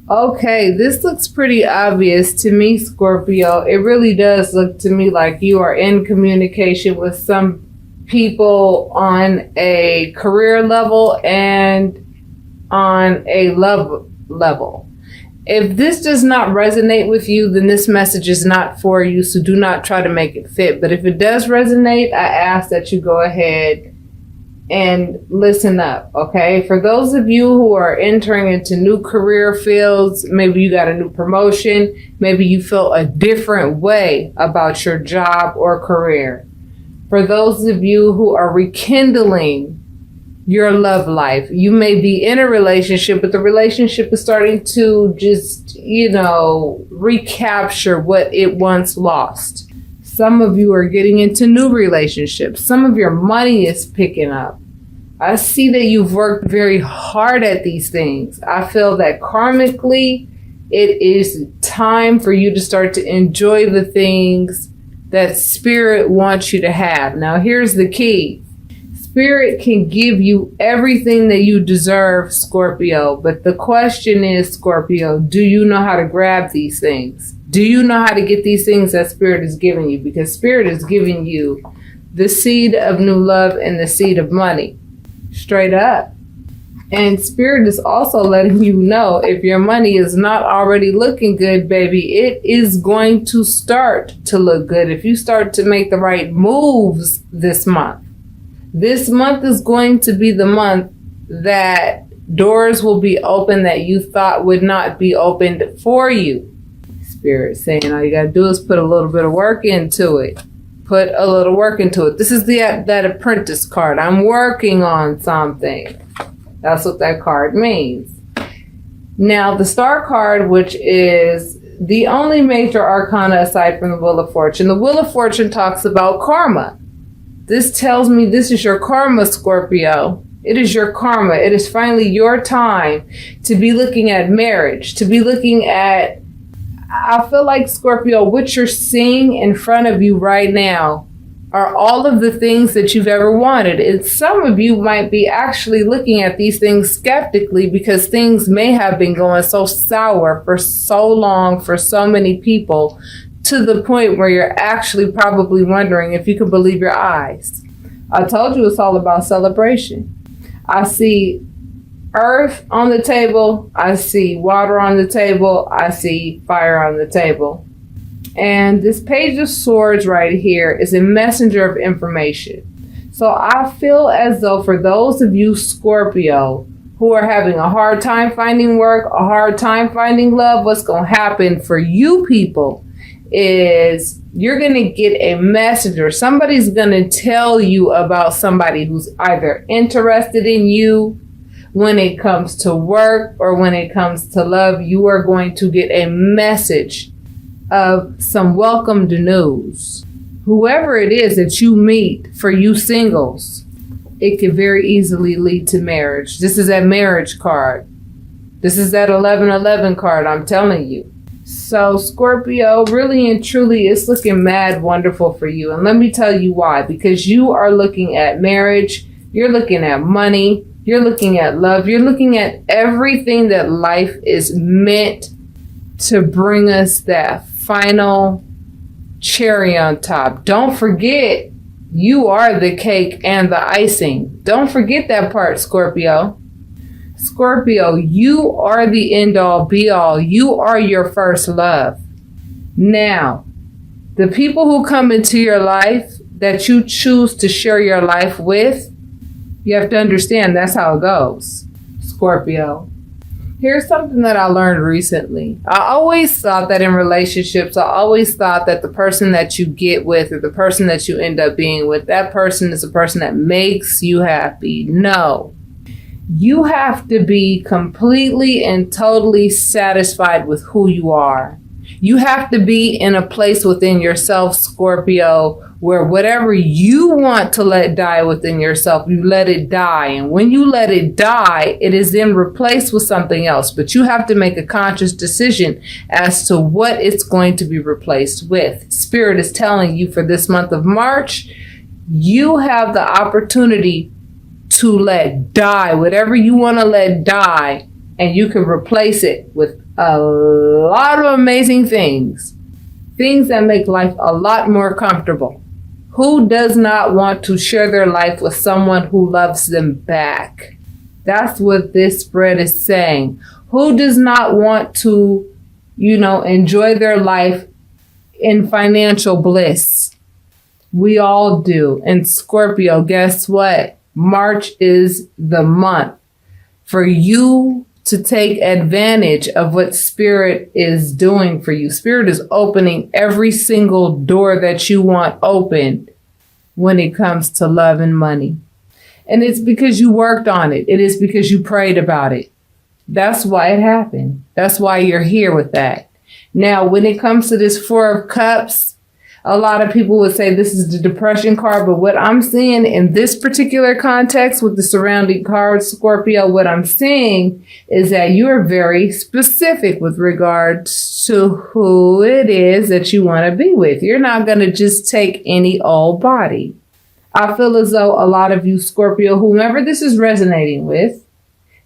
Okay, this looks pretty obvious to me, Scorpio. It really does look to me like you are in communication with some people on a career level and on a love level. If this does not resonate with you, then this message is not for you, so do not try to make it fit. But if it does resonate, I ask that you go ahead and listen up, okay? For those of you who are entering into new career fields, maybe you got a new promotion, maybe you feel a different way about your job or career. For those of you who are rekindling your love life, you may be in a relationship, but the relationship is starting to just, recapture what it once lost. Some of you are getting into new relationships. Some of your money is picking up. I see that you've worked very hard at these things. I feel that karmically, it is time for you to start to enjoy the things that Spirit wants you to have. Now, here's the key. Spirit can give you everything that you deserve, Scorpio. But the question is, Scorpio, do you know how to grab these things? Do you know how to get these things that Spirit is giving you? Because Spirit is giving you the seed of new love and the seed of money. Straight up. And Spirit is also letting you know if your money is not already looking good, baby, it is going to start to look good if you start to make the right moves this month. This month is going to be the month that doors will be open that you thought would not be opened for you. Spirit saying all you got to do is put a little bit of work into it. Put a little work into it. This is that apprentice card. I'm working on something. That's what that card means. Now, the Star card, which is the only major arcana aside from the Wheel of Fortune. The Wheel of Fortune talks about karma. This tells me this is your karma, Scorpio. It is your karma. It is finally your time to be looking at marriage, to be looking at, I feel like, Scorpio, what you're seeing in front of you right now are all of the things that you've ever wanted. And some of you might be actually looking at these things skeptically because things may have been going so sour for so long for so many people, to the point where you're actually probably wondering if you can believe your eyes. I told you it's all about celebration. I see earth on the table. I see water on the table. I see fire on the table. And this Page of Swords right here is a messenger of information. So I feel as though for those of you, Scorpio, who are having a hard time finding work, a hard time finding love, what's going to happen for you people is you're going to get a messenger. Somebody's going to tell you about somebody who's either interested in you when it comes to work or when it comes to love. You are going to get a message of some welcomed news. Whoever it is that you meet, for you singles, it could very easily lead to marriage. This is that marriage card. This is that 1111 card, I'm telling you. So Scorpio, really and truly, it's looking mad wonderful for you. And let me tell you why. Because you are looking at marriage, you're looking at money, you're looking at love, you're looking at everything that life is meant to bring us, that final cherry on top. Don't forget, you are the cake and the icing. Don't forget that part, Scorpio. Scorpio, you are the end all be all. You are your first love. Now, the people who come into your life that you choose to share your life with, you have to understand that's how it goes, Scorpio. Here's something that I learned recently. I always thought that in relationships, I always thought that the person that you get with or the person that you end up being with, that person is a person that makes you happy. No. You have to be completely and totally satisfied with who you are. You have to be in a place within yourself, Scorpio, where whatever you want to let die within yourself, you let it die. And when you let it die, it is then replaced with something else. But you have to make a conscious decision as to what it's going to be replaced with. Spirit is telling you for this month of March, you have the opportunity to let die whatever you want to let die and you can replace it with a lot of amazing things. Things that make life a lot more comfortable. Who does not want to share their life with someone who loves them back? That's what this spread is saying. Who does not want to, enjoy their life in financial bliss? We all do. And Scorpio, guess what? March is the month for you to take advantage of what Spirit is doing for you. Spirit is opening every single door that you want opened when it comes to love and money. And it's because you worked on it. It is because you prayed about it. That's why it happened. That's why you're here with that. Now, when it comes to this Four of Cups, a lot of people would say this is the depression card, but what I'm seeing in this particular context with the surrounding cards, Scorpio, what I'm seeing is that you're very specific with regards to who it is that you want to be with. You're not going to just take any old body. I feel as though a lot of you, Scorpio, whomever this is resonating with,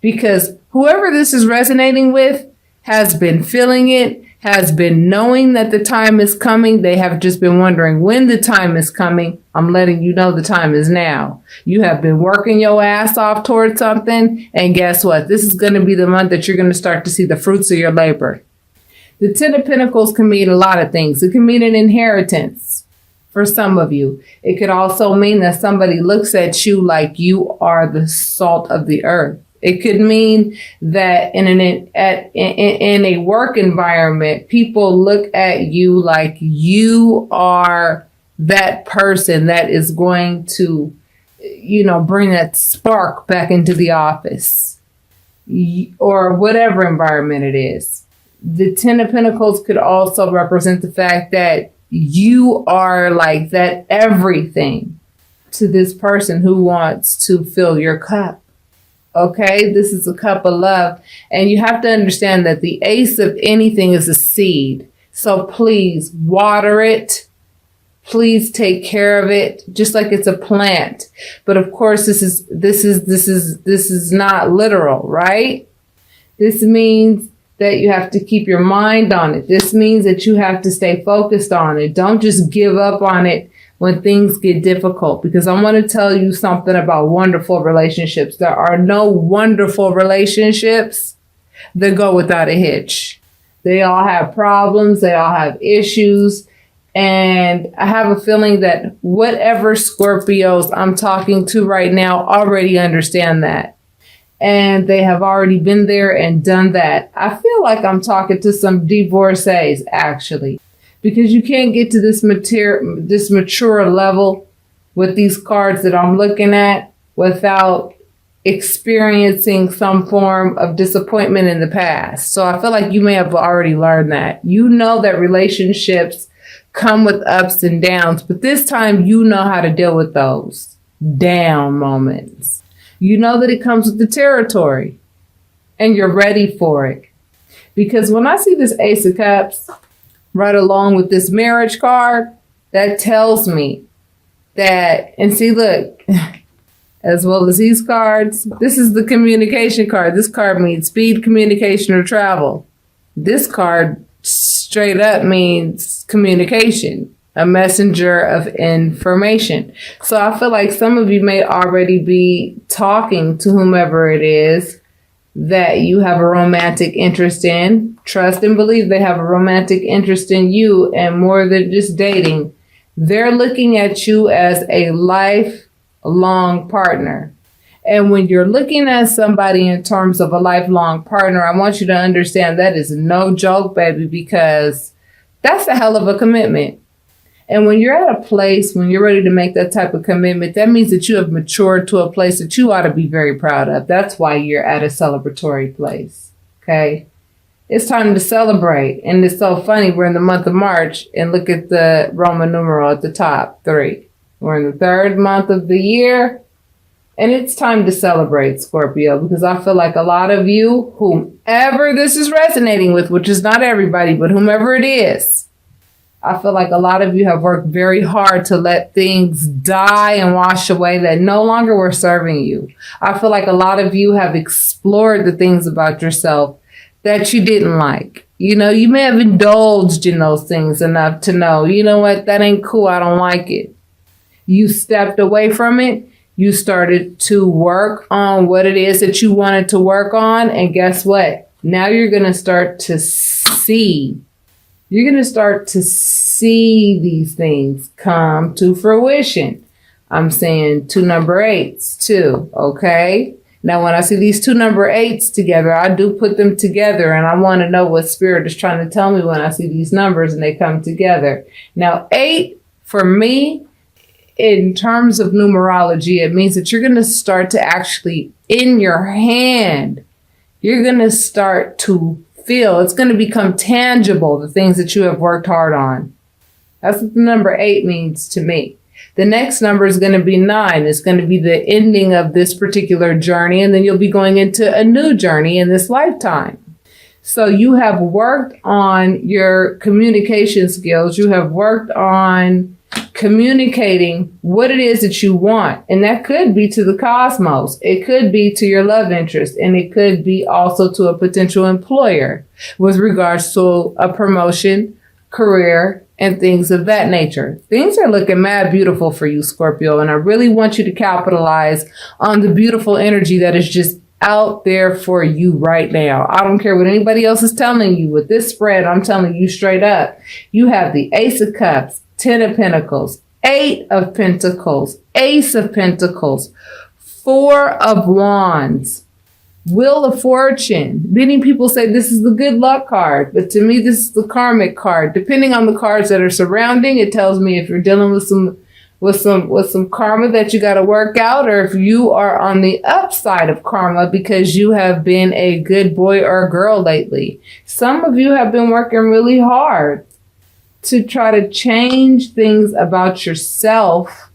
because whoever this is resonating with has been feeling it, has been knowing that the time is coming. They have just been wondering when the time is coming. I'm letting you know the time is now. You have been working your ass off towards something. And guess what? This is going to be the month that you're going to start to see the fruits of your labor. The Ten of Pentacles can mean a lot of things. It can mean an inheritance for some of you. It could also mean that somebody looks at you like you are the salt of the earth. It could mean that in a work environment, people look at you like you are that person that is going to, bring that spark back into the office or whatever environment it is. The Ten of Pentacles could also represent the fact that you are like that everything to this person who wants to fill your cup. Okay, this is a cup of love. And you have to understand that the ace of anything is a seed. So please water it. Please take care of it, just like it's a plant. But of course, this is not literal, right? This means that you have to keep your mind on it. This means that you have to stay focused on it. Don't just give up on it when things get difficult, because I want to tell you something about wonderful relationships. There are no wonderful relationships that go without a hitch. They all have problems. They all have issues. And I have a feeling that whatever Scorpios I'm talking to right now already understand that. And they have already been there and done that. I feel like I'm talking to some divorcees, actually. Because you can't get to this mature level with these cards that I'm looking at without experiencing some form of disappointment in the past. So I feel like you may have already learned that. You know that relationships come with ups and downs, but this time you know how to deal with those down moments. You know that it comes with the territory and you're ready for it. Because when I see this Ace of Cups right along with this marriage card, that tells me that, and see, look, as well as these cards, this is the communication card. This card means speed, communication, or travel. This card straight up means communication, a messenger of information. So I feel like some of you may already be talking to whomever it is that you have a romantic interest in. Trust and believe they have a romantic interest in you, and more than just dating. They're looking at you as a lifelong partner. And when you're looking at somebody in terms of a lifelong partner, I want you to understand that is no joke, baby, because that's a hell of a commitment. And when you're at a place, when you're ready to make that type of commitment, that means that you have matured to a place that you ought to be very proud of. That's why you're at a celebratory place. Okay? It's time to celebrate. And it's so funny. We're in the month of March, and look at the Roman numeral at the top, 3. We're in the 3rd month of the year, and it's time to celebrate, Scorpio, because I feel like a lot of you, whomever this is resonating with, which is not everybody, but whomever it is, I feel like a lot of you have worked very hard to let things die and wash away that no longer were serving you. I feel like a lot of you have explored the things about yourself that you didn't like. You know, you may have indulged in those things enough to know, you know what, that ain't cool. I don't like it. You stepped away from it. You started to work on what it is that you wanted to work on. And guess what? Now you're going to start to see. You're going to start to see these things come to fruition. I'm saying 2 number 8s too. Okay. Now, when I see these 2 number 8s together, I do put them together, and I want to know what spirit is trying to tell me when I see these numbers and they come together. Now, 8 for me, in terms of numerology, it means that you're going to start to actually, in your hand, you're going to start to feel, it's going to become tangible, the things that you have worked hard on. That's what the number 8 means to me. The next number is going to be 9. It's going to be the ending of this particular journey, and then you'll be going into a new journey in this lifetime. So you have worked on your communication skills. You have worked on communicating what it is that you want. And that could be to the cosmos. It could be to your love interest. And it could be also to a potential employer with regards to a promotion, career, and things of that nature. Things are looking mad beautiful for you, Scorpio. And I really want you to capitalize on the beautiful energy that is just out there for you right now. I don't care what anybody else is telling you. With this spread, I'm telling you straight up. You have the Ace of Cups, 10 of Pentacles, 8 of Pentacles, Ace of Pentacles, 4 of Wands, Wheel of Fortune. Many people say this is the good luck card, but to me, this is the karmic card. Depending on the cards that are surrounding, it tells me if you're dealing with some karma that you got to work out, or if you are on the upside of karma because you have been a good boy or girl lately. Some of you have been working really hard to try to change things about yourself,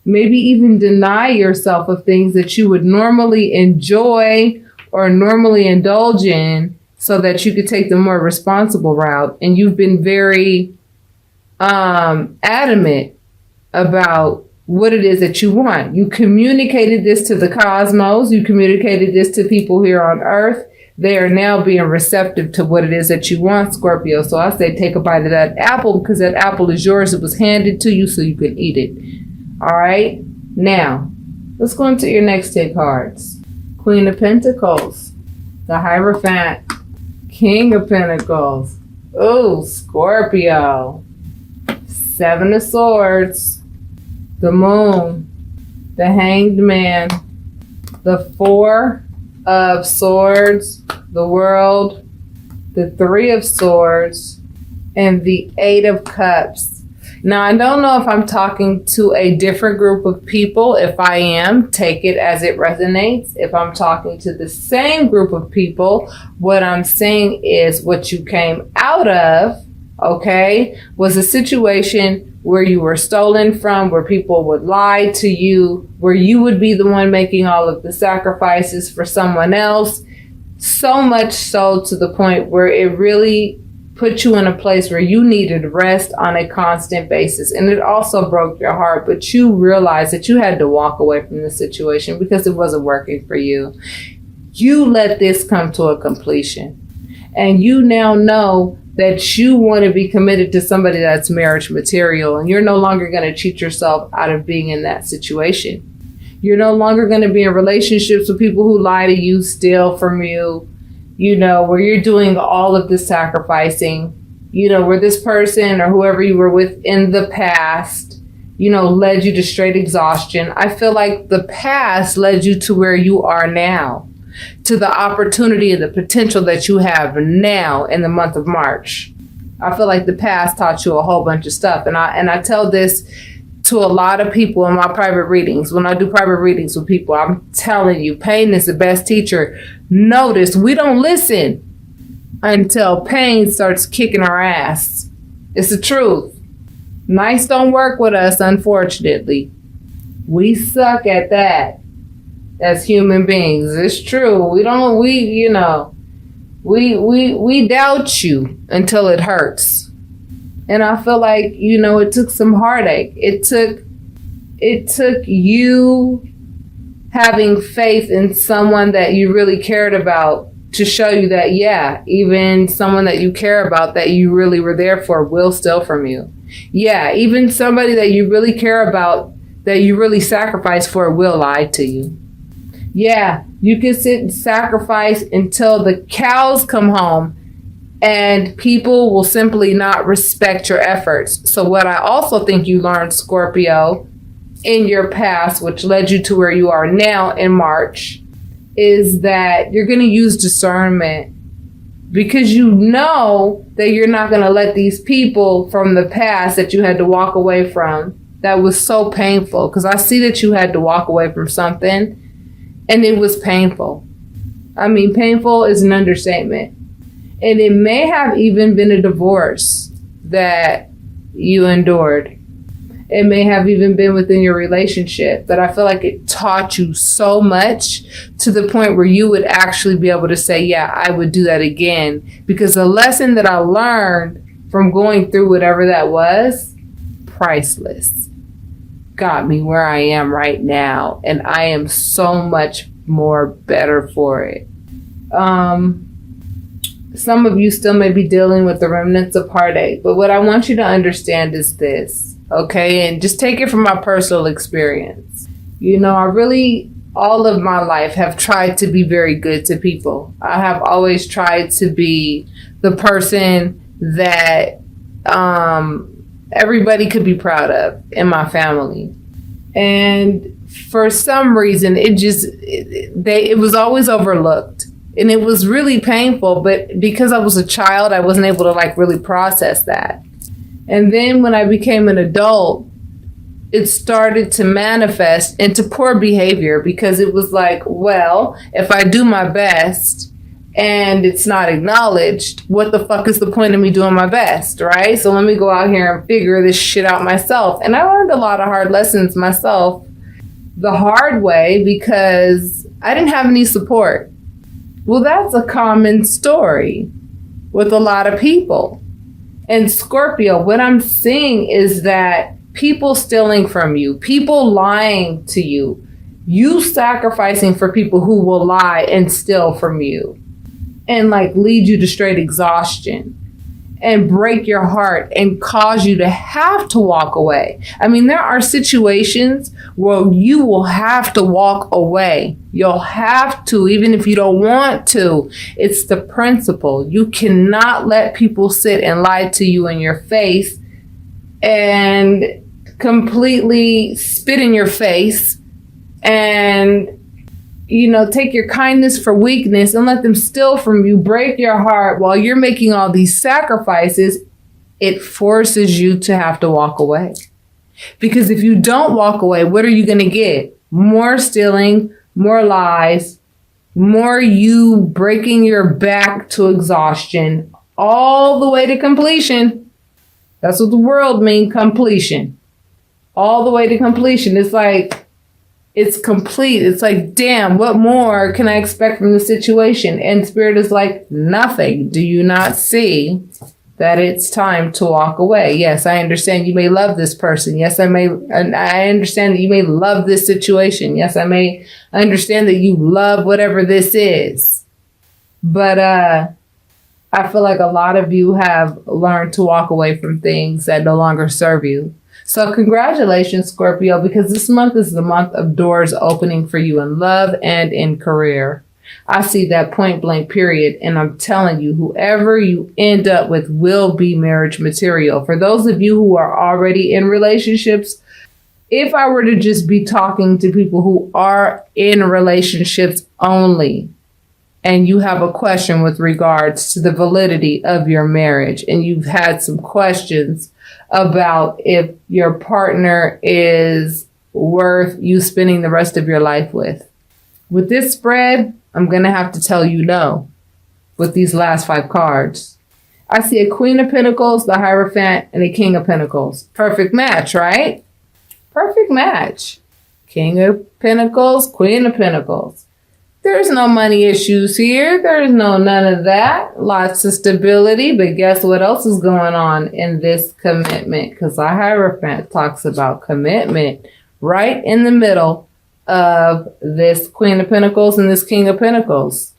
maybe even deny yourself of things that you would normally enjoy or normally indulge in so that you could take the more responsible route. And you've been very adamant about what it is that you want. You communicated this to the cosmos. You communicated this to people here on Earth. They are now being receptive to what it is that you want, Scorpio. So I say take a bite of that apple, because that apple is yours. It was handed to you so you can eat it. All right. Now, let's go into your next 10 cards. Queen of Pentacles, the Hierophant, King of Pentacles. Oh, Scorpio. 7 of Swords, the Moon, the Hanged Man, the 4 of Swords, the World, the 3 of Swords, and the 8 of Cups. Now, I don't know if I'm talking to a different group of people. If I am, take it as it resonates. If I'm talking to the same group of people, what I'm saying is what you came out of, okay, was a situation where you were stolen from, where people would lie to you, where you would be the one making all of the sacrifices for someone else. So much so to the point where it really put you in a place where you needed rest on a constant basis. And it also broke your heart, but you realized that you had to walk away from the situation because it wasn't working for you. You let this come to a completion. And you now know that you want to be committed to somebody that's marriage material, and you're no longer going to cheat yourself out of being in that situation. You're no longer going to be in relationships with people who lie to you, steal from you, you know, where you're doing all of the sacrificing, you know, where this person or whoever you were with in the past, you know, led you to straight exhaustion. I feel like the past led you to where you are now, to the opportunity and the potential that you have now in the month of March. I feel like the past taught you a whole bunch of stuff. And I tell this to a lot of people in my private readings. When I do private readings with people, I'm telling you, pain is the best teacher. Notice we don't listen until pain starts kicking our ass. It's the truth. Nice don't work with us, unfortunately. We suck at that as human beings. It's true. We doubt you until it hurts. And I feel like, it took some heartache. It took you having faith in someone that you really cared about to show you that, yeah, even someone that you care about that you really were there for will steal from you. Yeah, even somebody that you really care about that you really sacrifice for will lie to you. Yeah, you can sit and sacrifice until the cows come home and people will simply not respect your efforts. So what I also think you learned, Scorpio, in your past, which led you to where you are now in March, is that you're going to use discernment, because you know that you're not going to let these people from the past that you had to walk away from, that was so painful, because I see that you had to walk away from something and it was painful. I mean, painful is an understatement. And it may have even been a divorce that you endured. It may have even been within your relationship, but I feel like it taught you so much to the point where you would actually be able to say, yeah, I would do that again. Because the lesson that I learned from going through whatever that was, priceless. Got me where I am right now. And I am so much more better for it. Some of you still may be dealing with the remnants of heartache, but what I want you to understand is this, okay? And just take it from my personal experience. I really, all of my life, have tried to be very good to people. I have always tried to be the person that everybody could be proud of in my family. And for some reason, it was always overlooked. And it was really painful, but because I was a child, I wasn't able to really process that. And then when I became an adult, it started to manifest into poor behavior, because it was like, well, if I do my best and it's not acknowledged, what the fuck is the point of me doing my best, right? So let me go out here and figure this shit out myself. And I learned a lot of hard lessons myself the hard way because I didn't have any support. Well, that's a common story with a lot of people. And Scorpio, what I'm seeing is that people stealing from you, people lying to you, you sacrificing for people who will lie and steal from you and lead you to straight exhaustion and break your heart and cause you to have to walk away. I mean, there are situations where you will have to walk away. You'll have to, even if you don't want to. It's the principle. You cannot let people sit and lie to you in your face and completely spit in your face and take your kindness for weakness and let them steal from you, break your heart while you're making all these sacrifices. It forces you to have to walk away. Because if you don't walk away, what are you going to get? More stealing, more lies, more you breaking your back to exhaustion, all the way to completion. That's what the world means, completion. All the way to completion. It's like, it's complete. It's like, damn, what more can I expect from the situation? And Spirit is like, nothing. Do you not see that it's time to walk away? Yes, I understand you may love this person. Yes, I understand that you may love this situation. Yes, I understand that you love whatever this is. But I feel like a lot of you have learned to walk away from things that no longer serve you. So congratulations, Scorpio, because this month is the month of doors opening for you in love and in career. I see that point blank period. And I'm telling you, whoever you end up with will be marriage material. For those of you who are already in relationships, if I were to just be talking to people who are in relationships only, and you have a question with regards to the validity of your marriage, and you've had some questions about if your partner is worth you spending the rest of your life with. With this spread, I'm going to have to tell you no with these last 5 cards. I see a Queen of Pentacles, the Hierophant, and a King of Pentacles. Perfect match, right? Perfect match. King of Pentacles, Queen of Pentacles. There's no money issues here. There's none of that. Lots of stability. But guess what else is going on in this commitment? Because our Hierophant talks about commitment right in the middle of this Queen of Pentacles and this King of Pentacles.